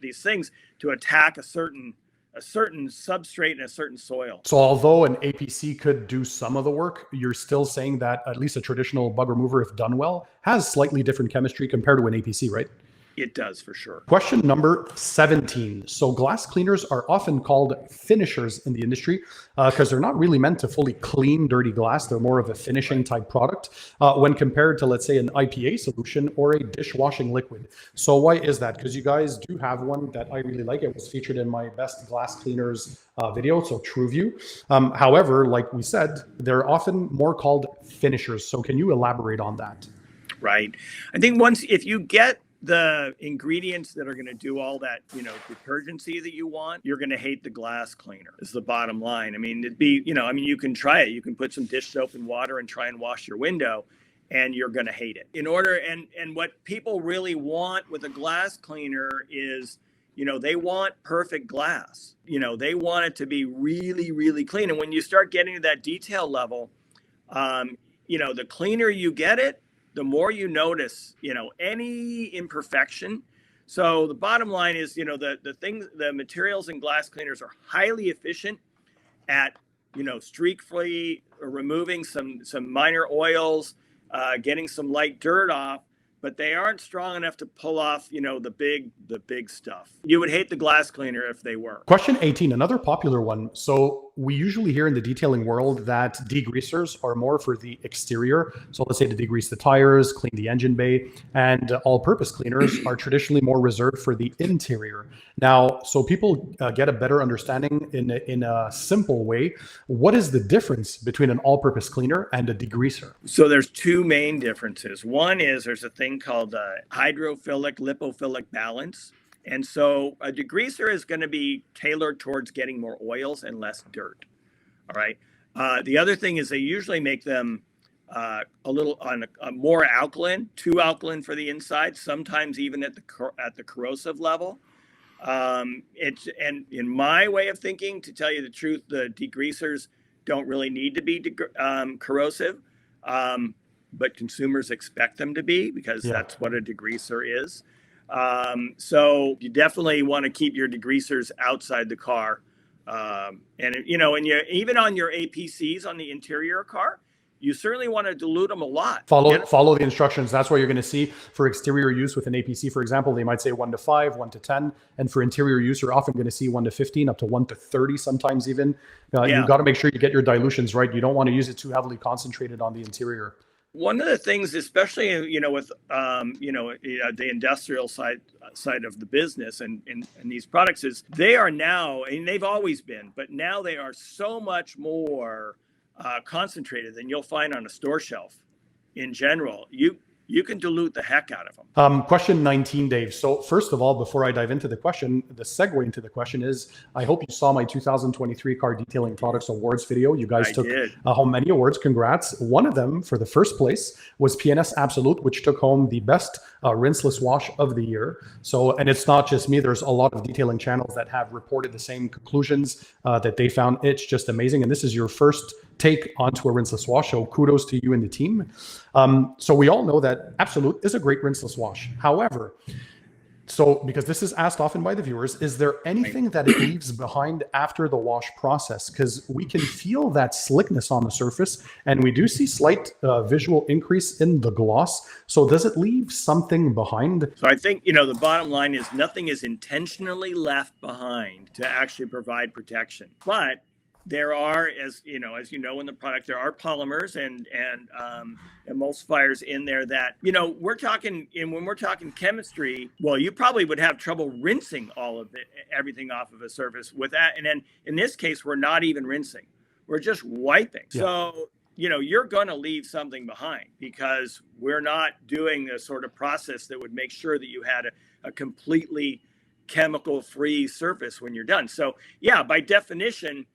[SPEAKER 2] these things to attack a certain substrate and a certain soil.
[SPEAKER 1] So although an APC could do some of the work, you're still saying that at least a traditional bug remover, if done well, has slightly different chemistry compared to an APC, right?
[SPEAKER 2] It does, for sure.
[SPEAKER 1] Question number 17. So glass cleaners are often called finishers in the industry because they're not really meant to fully clean dirty glass. They're more of a finishing type product when compared to, let's say, an IPA solution or a dishwashing liquid. So why is that? Because you guys do have one that I really like. It was featured in my best glass cleaners video, so TrueView. However, like we said, they're often more called finishers. So can you elaborate on that?
[SPEAKER 2] Right. I think if you get the ingredients that are going to do all that, detergency that you want, you're going to hate the glass cleaner is the bottom line. I mean, you can try it. You can put some dish soap and water and try and wash your window and you're going to hate it. And what people really want with a glass cleaner is, they want perfect glass. They want it to be really, really clean. And when you start getting to that detail level, the cleaner you get it, the more you notice, any imperfection. So the bottom line is, the materials in glass cleaners are highly efficient at, streak-free, removing some minor oils, getting some light dirt off, but they aren't strong enough to pull off, the big stuff. You would hate the glass cleaner if they were.
[SPEAKER 1] Question 18, another popular one. So we usually hear in the detailing world that degreasers are more for the exterior. So let's say to degrease the tires, clean the engine bay, and all-purpose cleaners are traditionally more reserved for the interior. Now, so people get a better understanding in a simple way, what is the difference between an all-purpose cleaner and a degreaser?
[SPEAKER 2] So there's two main differences. One is there's a thing called hydrophilic lipophilic balance. And so a degreaser is going to be tailored towards getting more oils and less dirt. All right. The other thing is they usually make them a little more alkaline, too alkaline for the inside, sometimes even at the corrosive level. And in my way of thinking, to tell you the truth, the degreasers don't really need to be corrosive, but consumers expect them to be because that's what a degreaser is. So you definitely want to keep your degreasers outside the car. And even on your APCs on the interior car, you certainly want to dilute them a lot.
[SPEAKER 1] Follow the instructions. That's what you're going to see for exterior use with an APC. For example, they might say 1 to 5, 1 to 10. And for interior use, you're often going to see 1 to 15, up to 1 to 30 sometimes even. You've got to make sure you get your dilutions right. You don't want to use it too heavily concentrated on the interior.
[SPEAKER 2] One of the things, especially with the industrial side of the business and these products, is they are now, and they've always been, but now they are so much more concentrated than you'll find on a store shelf. In general, you can dilute the heck out of them.
[SPEAKER 1] Question 19, Dave. So first of all, before I dive into the question, the segue into the question is, I hope you saw my 2023 Car Detailing Products Awards video. You guys took home many awards. Congrats. One of them for the first place was P&S Absolute, which took home the best rinseless wash of the year. So, and it's not just me. There's a lot of detailing channels that have reported the same conclusions that they found. It's just amazing. And this is your first take onto a rinseless wash. So kudos to you and the team. So we all know that Absolute is a great rinseless wash. However, so because this is asked often by the viewers, is there anything that it leaves behind after the wash process? Because we can feel that slickness on the surface and we do see slight visual increase in the gloss. So does it leave something behind?
[SPEAKER 2] So I think, the bottom line is nothing is intentionally left behind to actually provide protection. But there are, as you know in the product, there are polymers and emulsifiers in there that, we're talking, and when we're talking chemistry, well, you probably would have trouble rinsing everything off of a surface with that. And then in this case, we're not even rinsing. We're just wiping. Yeah. So, you're going to leave something behind because we're not doing a sort of process that would make sure that you had a completely chemical-free surface when you're done. So yeah, by definition,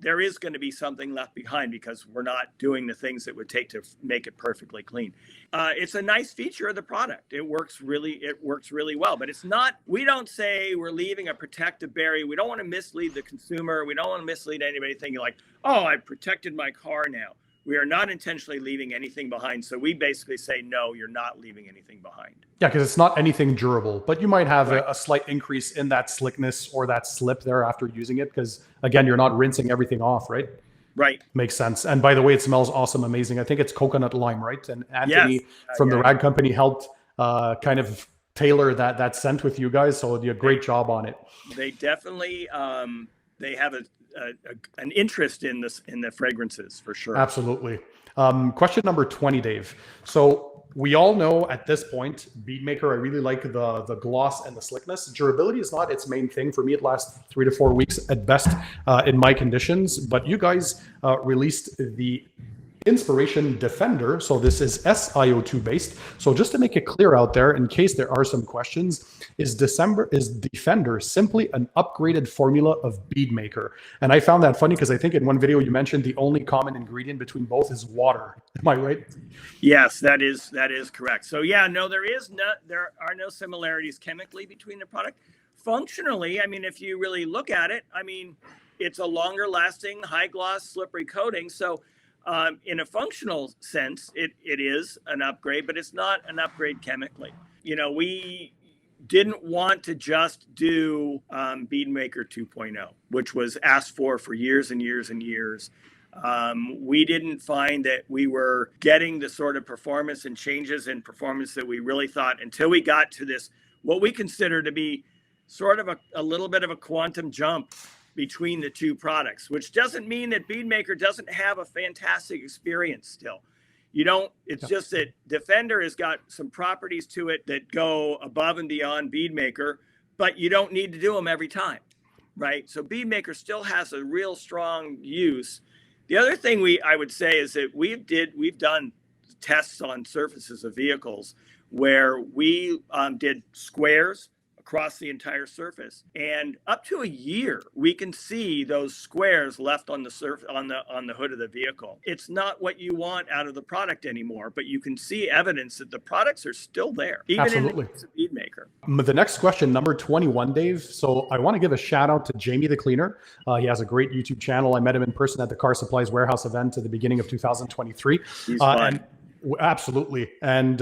[SPEAKER 2] there is going to be something left behind because we're not doing the things it would take to make it perfectly clean. It's a nice feature of the product. It works really well, but it's not, we don't say we're leaving a protective barrier. We don't want to mislead the consumer. We don't want to mislead anybody thinking like, oh, I protected my car now. We are not intentionally leaving anything behind. So we basically say, no, you're not leaving anything behind.
[SPEAKER 1] Yeah, because it's not anything durable, but you might have a slight increase in that slickness or that slip there after using it. Because again, you're not rinsing everything off, right?
[SPEAKER 2] Right.
[SPEAKER 1] Makes sense. And by the way, it smells awesome, amazing. I think it's coconut lime, right? And Anthony from the Rag Company helped kind of tailor that scent with you guys. So you did a great job on it.
[SPEAKER 2] They definitely, they have an interest in the fragrances for sure.
[SPEAKER 1] Absolutely. Question number 20, Dave. So we all know at this point, Bead Maker, I really like the gloss and the slickness. Durability is not its main thing. For me, it lasts 3 to 4 weeks at best in my conditions. But you guys released the Inspiration Defender. So this is SiO2 based. So just to make it clear out there, in case there are some questions, is Defender simply an upgraded formula of Bead Maker? And I found that funny because I think in one video you mentioned the only common ingredient between both is water. Am I right?
[SPEAKER 2] Yes, that is correct. So yeah, no, there are no similarities chemically between the product. Functionally, I mean, if you really look at it, I mean, it's a longer lasting, high gloss, slippery coating. So in a functional sense, it is an upgrade, but it's not an upgrade chemically. You know, we didn't want to just do Bead Maker 2.0, which was asked for years and years and years. We didn't find that we were getting the sort of performance and changes in performance that we really thought until we got to this, what we consider to be sort of a little bit of a quantum jump between the two products, which doesn't mean that Bead Maker doesn't have a fantastic experience still. It's just that Defender has got some properties to it that go above and beyond Bead Maker, but you don't need to do them every time, right? So Bead Maker still has a real strong use. The other thing I would say is that we've done tests on surfaces of vehicles where we did squares across the entire surface, and up to a year we can see those squares left on the surface on the hood of the vehicle. It's not what you want out of the product anymore, but you can see evidence that the products are still there, even
[SPEAKER 1] Absolutely.
[SPEAKER 2] in the case of Bead Maker.
[SPEAKER 1] The next question, number 21, Dave. So I want to give a shout out to Jamie the Cleaner. He has a great YouTube channel. I met him in person at the Car Supplies Warehouse event at the beginning of 2023.
[SPEAKER 2] He's fun.
[SPEAKER 1] Absolutely. And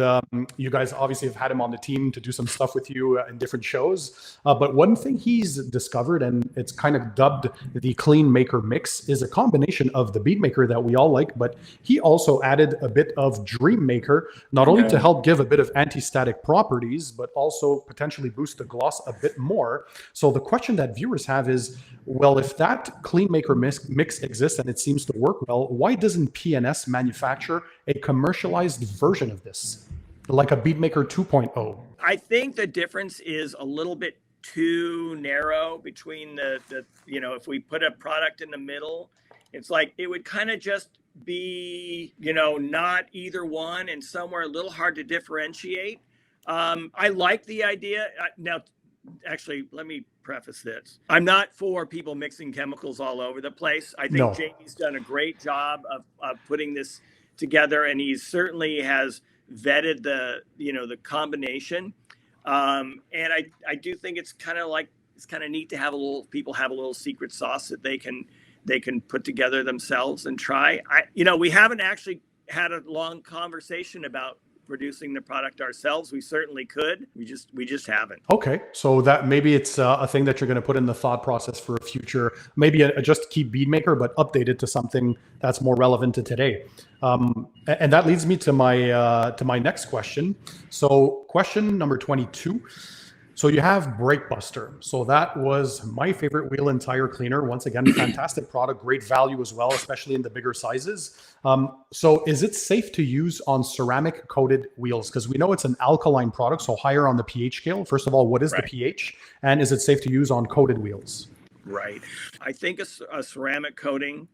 [SPEAKER 1] you guys obviously have had him on the team to do some stuff with you in different shows. But one thing he's discovered, and it's kind of dubbed the Clean Maker Mix, is a combination of the Bead Maker that we all like, but he also added a bit of Dream Maker, not only to help give a bit of anti-static properties, but also potentially boost the gloss a bit more. So the question that viewers have is, well, if that Clean Maker mix exists and it seems to work well, why doesn't P&S manufacture a commercialized version of this, like a Bead Maker 2.0?
[SPEAKER 2] I think the difference is a little bit too narrow between the if we put a product in the middle, it's like it would kind of just be, not either one and somewhere a little hard to differentiate. I like the idea. Now, actually, let me preface this. I'm not for people mixing chemicals all over the place. I think Jamie's done a great job of putting this together, and he certainly has vetted the combination. And I do think it's kind of neat to have people have a little secret sauce that they can put together themselves and try. We haven't actually had a long conversation about producing the product ourselves. We certainly could. We just haven't.
[SPEAKER 1] Okay, so that maybe it's a thing that you're going to put in the thought process for a future, maybe just keep Bead Maker, but update it to something that's more relevant to today. And that leads me to my next question. So question number 22. So you have Brake Buster. So that was my favorite wheel and tire cleaner. Once again, fantastic product, great value as well, especially in the bigger sizes. So is it safe to use on ceramic coated wheels? Because we know it's an alkaline product, so higher on the pH scale. First of all, what is the pH? And is it safe to use on coated wheels?
[SPEAKER 2] Right. I think a ceramic coating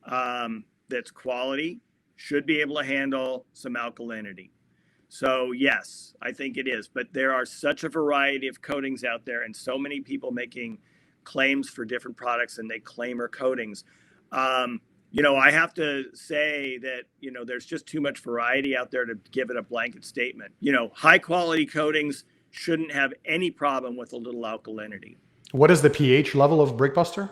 [SPEAKER 2] that's quality should be able to handle some alkalinity. So yes, I think it is. But there are such a variety of coatings out there, and so many people making claims for different products, and they claim are coatings. I have to say that, there's just too much variety out there to give it a blanket statement. High quality coatings shouldn't have any problem with a little alkalinity.
[SPEAKER 1] What is the pH level of Breakbuster?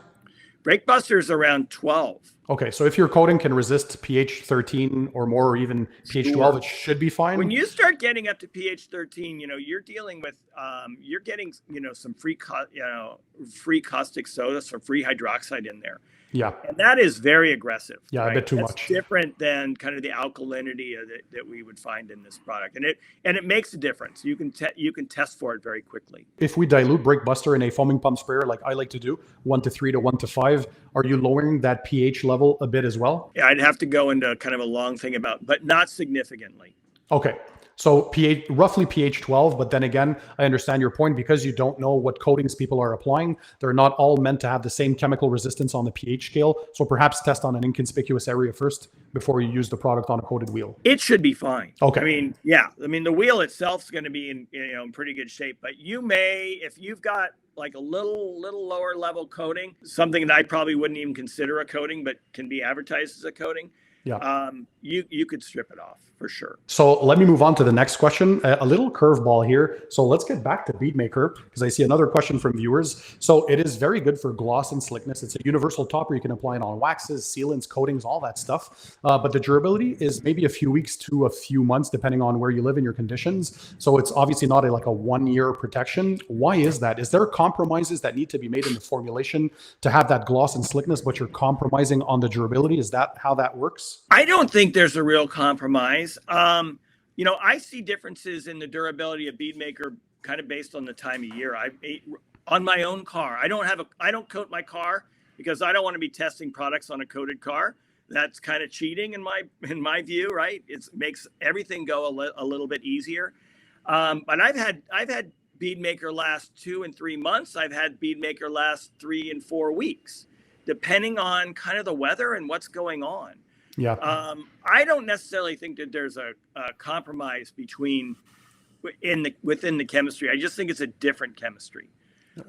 [SPEAKER 2] Breakbuster is around 12.
[SPEAKER 1] Okay, so if your coating can resist pH 13 or more, or even pH 12, it should be fine.
[SPEAKER 2] When you start getting up to pH 13, you're dealing with, you're getting, some free caustic soda, some free hydroxide in there.
[SPEAKER 1] Yeah.
[SPEAKER 2] And that is very aggressive.
[SPEAKER 1] Yeah,
[SPEAKER 2] right?
[SPEAKER 1] a bit too
[SPEAKER 2] That's
[SPEAKER 1] much.
[SPEAKER 2] Different than kind of the alkalinity that we would find in this product, and it makes a difference. You can test for it very quickly.
[SPEAKER 1] If we dilute Breakbuster in a foaming pump sprayer, like I like to do, 1:3 to 1:5, are you lowering that pH level a bit as well?
[SPEAKER 2] Yeah, I'd have to go into kind of a long thing but not significantly.
[SPEAKER 1] Okay. So roughly pH 12, but then again, I understand your point because you don't know what coatings people are applying. They're not all meant to have the same chemical resistance on the pH scale. So perhaps test on an inconspicuous area first before you use the product on a coated wheel.
[SPEAKER 2] It should be fine.
[SPEAKER 1] Okay.
[SPEAKER 2] The wheel itself is going to be in pretty good shape, but you may, if you've got like a little lower level coating, something that I probably wouldn't even consider a coating, but can be advertised as a coating.
[SPEAKER 1] Yeah.
[SPEAKER 2] You could strip it off for sure.
[SPEAKER 1] So let me move on to the next question. A little curveball here. So let's get back to Bead Maker because I see another question from viewers. So it is very good for gloss and slickness. It's a universal topper. You can apply it on waxes, sealants, coatings, all that stuff. But the durability is maybe a few weeks to a few months, depending on where you live in your conditions. So it's obviously not like a 1 year protection. Why is that? Is there compromises that need to be made in the formulation to have that gloss and slickness, but you're compromising on the durability? Is that how that works?
[SPEAKER 2] I don't think there's a real compromise. I see differences in the durability of Bead Maker kind of based on the time of year. On my own car, I don't coat my car because I don't want to be testing products on a coated car. That's kind of cheating in my view, right? It makes everything go a little bit easier. But I've had Bead Maker last 2 and 3 months. I've had Bead Maker last 3 and 4 weeks, depending on kind of the weather and what's going on.
[SPEAKER 1] Yeah.
[SPEAKER 2] I don't necessarily think that there's a compromise within the chemistry. I just think it's a different chemistry.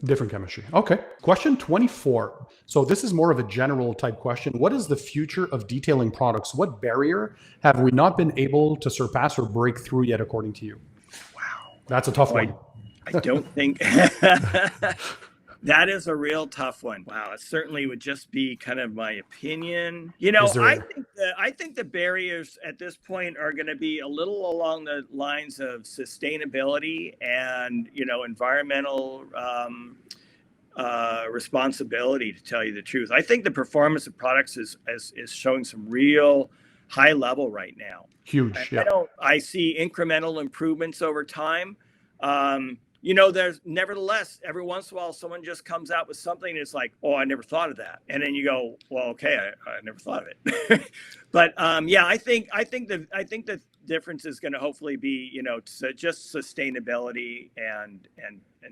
[SPEAKER 1] Different chemistry. Okay. Question 24. So this is more of a general type question. What is the future of detailing products? What barrier have we not been able to surpass or break through yet, according to you?
[SPEAKER 2] Wow.
[SPEAKER 1] That's a tough one.
[SPEAKER 2] I don't think... That is a real tough one. Wow, it certainly would just be kind of my opinion. I think the barriers at this point are going to be a little along the lines of sustainability and environmental responsibility. To tell you the truth, I think the performance of products is showing some real high level right now.
[SPEAKER 1] Huge. Yeah.
[SPEAKER 2] I see incremental improvements over time. There's nevertheless, every once in a while, someone just comes out with something and it's like, oh, I never thought of that. And then you go, well, okay, I never thought of it. But I think the difference is going to hopefully be, just sustainability and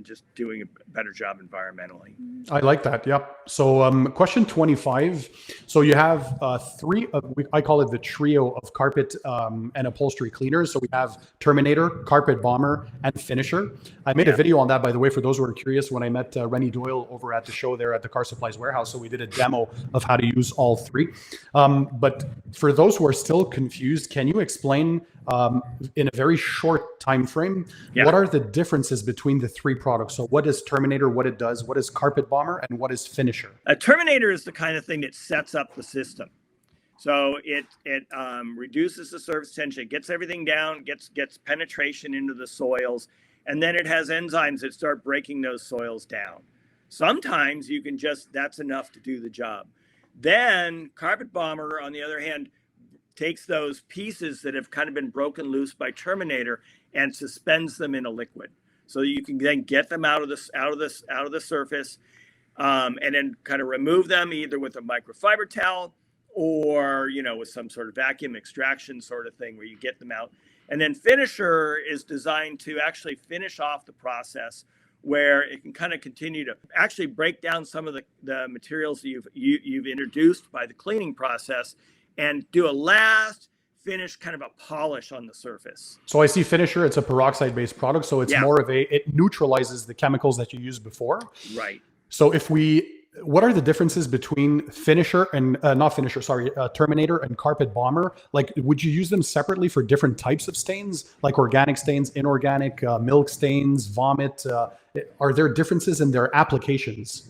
[SPEAKER 2] just doing a better job environmentally.
[SPEAKER 1] I like that. Yep. So question 25. So you have I call it the trio of carpet and upholstery cleaners. So we have Terminator, Carpet Bomber, and Finisher. I made a video on that, by the way, for those who are curious, when I met Rennie Doyle over at the show there at the Car Supplies Warehouse. So we did a demo of how to use all three. But for those who are still confused, can you explain in a very short time frame, what are the differences between the three products? So what is Terminator, what it does, what is Carpet Bomber, and what is Finisher?
[SPEAKER 2] A Terminator is the kind of thing that sets up the system. So it reduces the surface tension, it gets everything down, gets penetration into the soils, and then it has enzymes that start breaking those soils down. Sometimes you can that's enough to do the job. Then Carpet Bomber, on the other hand, takes those pieces that have kind of been broken loose by Terminator and suspends them in a liquid. So you can then get them out of the surface, and then kind of remove them either with a microfiber towel or with some sort of vacuum extraction sort of thing where you get them out. And then Finisher is designed to actually finish off the process, where it can kind of continue to actually break down some of the materials that you've introduced by the cleaning process and do a last finish, kind of a polish on the surface.
[SPEAKER 1] So I see Finisher, it's a peroxide-based product, so it's more of it neutralizes the chemicals that you used before.
[SPEAKER 2] Right.
[SPEAKER 1] So what are the differences between Finisher and, Terminator and Carpet Bomber? Like, would you use them separately for different types of stains, like organic stains, inorganic, milk stains, vomit? Are there differences in their applications?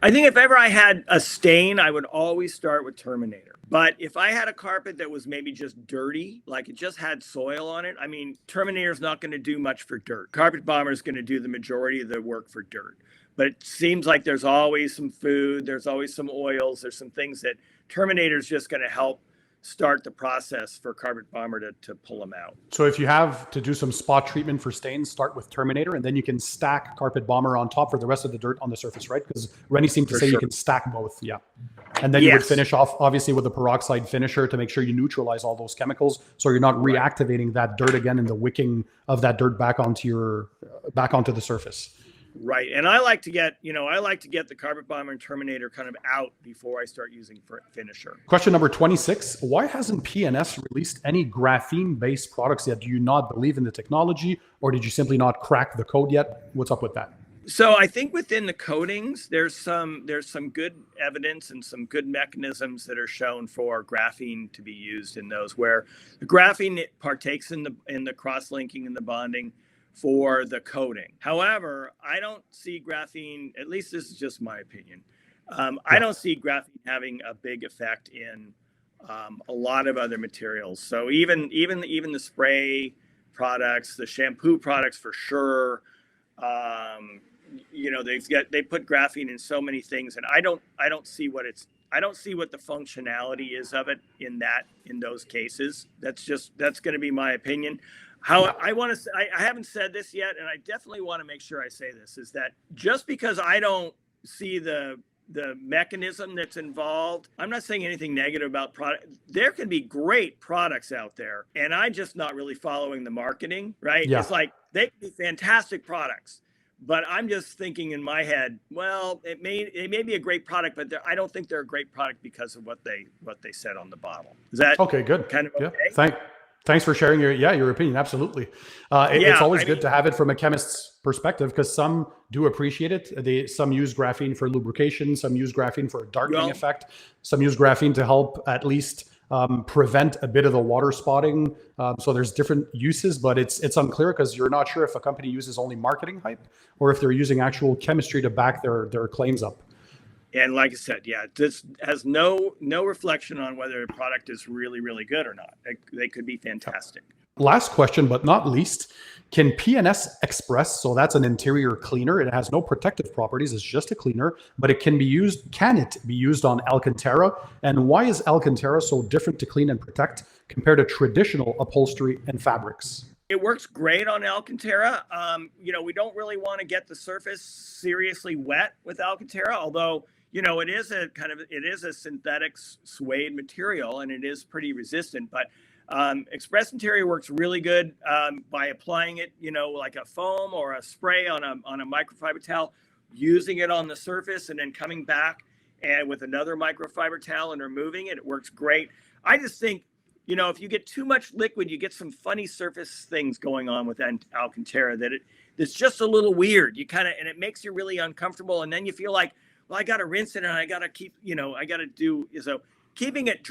[SPEAKER 2] I think if ever I had a stain, I would always start with Terminator. But if I had a carpet that was maybe just dirty, like it just had soil on it, I mean, Terminator's not going to do much for dirt. Carpet Bomber is going to do the majority of the work for dirt. But it seems like there's always some food, there's always some oils, there's some things that Terminator's just going to help start the process for Carpet Bomber to pull them out.
[SPEAKER 1] So if you have to do some spot treatment for stains, start with Terminator, and then you can stack Carpet Bomber on top for the rest of the dirt on the surface, right? Because Rennie seemed to say you can stack both, and then you would finish off, obviously, with a peroxide finisher to make sure you neutralize all those chemicals, so you're not reactivating that dirt again and the wicking of that dirt back onto the surface.
[SPEAKER 2] Right. And I like to get, the Carpet Bomber and Terminator kind of out before I start using Finisher.
[SPEAKER 1] Question number 26. Why hasn't P&S released any graphene-based products yet? Do you not believe in the technology, or did you simply not crack the code yet? What's up with that?
[SPEAKER 2] So I think within the coatings, there's some good evidence and some good mechanisms that are shown for graphene to be used in those, where the graphene partakes in the cross-linking and the bonding for the coating. However, I don't see graphene, at least this is just my opinion, I don't see graphene having a big effect in a lot of other materials. So even the spray products, the shampoo products for sure, they put graphene in so many things, and I don't see what the functionality is of it in those cases. That's going to be my opinion. I haven't said this yet, and I definitely want to make sure I say this, is that just because I don't see the mechanism that's involved, I'm not saying anything negative about product. There can be great products out there, and I'm just not really following the marketing, right? Yeah. It's like they can be fantastic products, but I'm just thinking in my head, well, it may be a great product, but I don't think they're a great product because of what they said on the bottle. Is that
[SPEAKER 1] okay? Good.
[SPEAKER 2] Kind of okay?
[SPEAKER 1] Thanks for sharing your opinion. Absolutely. It's always good to have it from a chemist's perspective, because some do appreciate it. Some use graphene for lubrication. Some use graphene for a darkening effect. Some use graphene to help at least prevent a bit of the water spotting. So there's different uses, but it's unclear because you're not sure if a company uses only marketing hype or if they're using actual chemistry to back their claims up.
[SPEAKER 2] And like I said, this has no reflection on whether a product is really, really good or not. They could be fantastic.
[SPEAKER 1] Last question, but not least, can P&S Express, so that's an interior cleaner, it has no protective properties, it's just a cleaner, but can it be used on Alcantara? And why is Alcantara so different to clean and protect compared to traditional upholstery and fabrics?
[SPEAKER 2] It works great on Alcantara. We don't really want to get the surface seriously wet with Alcantara, although it is a synthetic suede material and it is pretty resistant. But Express Interior works really good by applying it, like a foam or a spray on a microfiber towel, using it on the surface and then coming back and with another microfiber towel and removing it. It works great. I just think, if you get too much liquid, you get some funny surface things going on with Alcantara it's just a little weird. And it makes you really uncomfortable. And then you feel like, well, I got to rinse it and I got to keep, so keeping it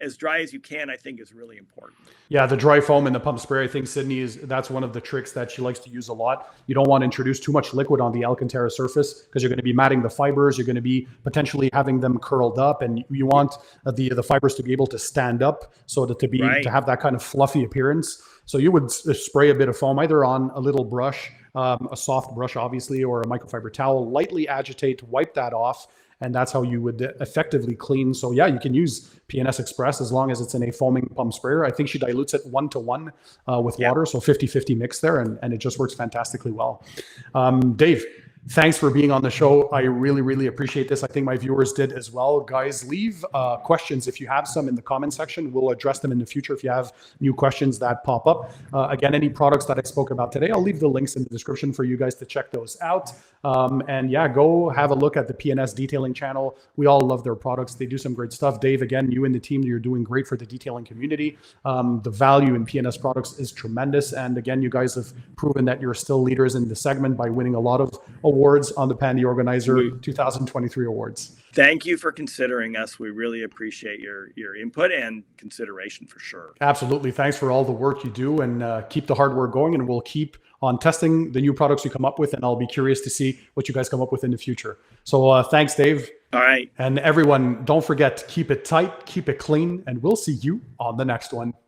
[SPEAKER 2] as dry as you can, I think is really important.
[SPEAKER 1] Yeah, the dry foam and the pump spray, I think that's one of the tricks that she likes to use a lot. You don't want to introduce too much liquid on the Alcantara surface because you're going to be matting the fibers. You're going to be potentially having them curled up, and you want the fibers to be able to stand up so that to have that kind of fluffy appearance. So you would spray a bit of foam either on a little brush, a soft brush, obviously, or a microfiber towel, lightly agitate, wipe that off. And that's how you would effectively clean. So yeah, you can use P&S Express as long as it's in a foaming pump sprayer. I think she dilutes it 1-to-1 with water. So 50-50 mix there, and it just works fantastically well. Dave, Thanks for being on the show. I really, really appreciate this. I think my viewers did as well. Guys, leave questions if you have some in the comment section. We'll address them in the future if you have new questions that pop up. Again, any products that I spoke about today, I'll leave the links in the description for you guys to check those out. And yeah, go have a look at the P&S detailing channel. We all love their products. They do some great stuff. Dave, again, you and the team, you're doing great for the detailing community. The value in P&S products is tremendous. And again, you guys have proven that you're still leaders in the segment by winning a lot of awards on the Pan TheOrganizer 2023 awards.
[SPEAKER 2] Thank you for considering us. We really appreciate your input and consideration for sure.
[SPEAKER 1] Absolutely. Thanks for all the work you do, and keep the hard work going, and we'll keep on testing the new products you come up with, and I'll be curious to see what you guys come up with in the future. So thanks, Dave.
[SPEAKER 2] All right.
[SPEAKER 1] And everyone, don't forget, keep it tight, keep it clean, and we'll see you on the next one.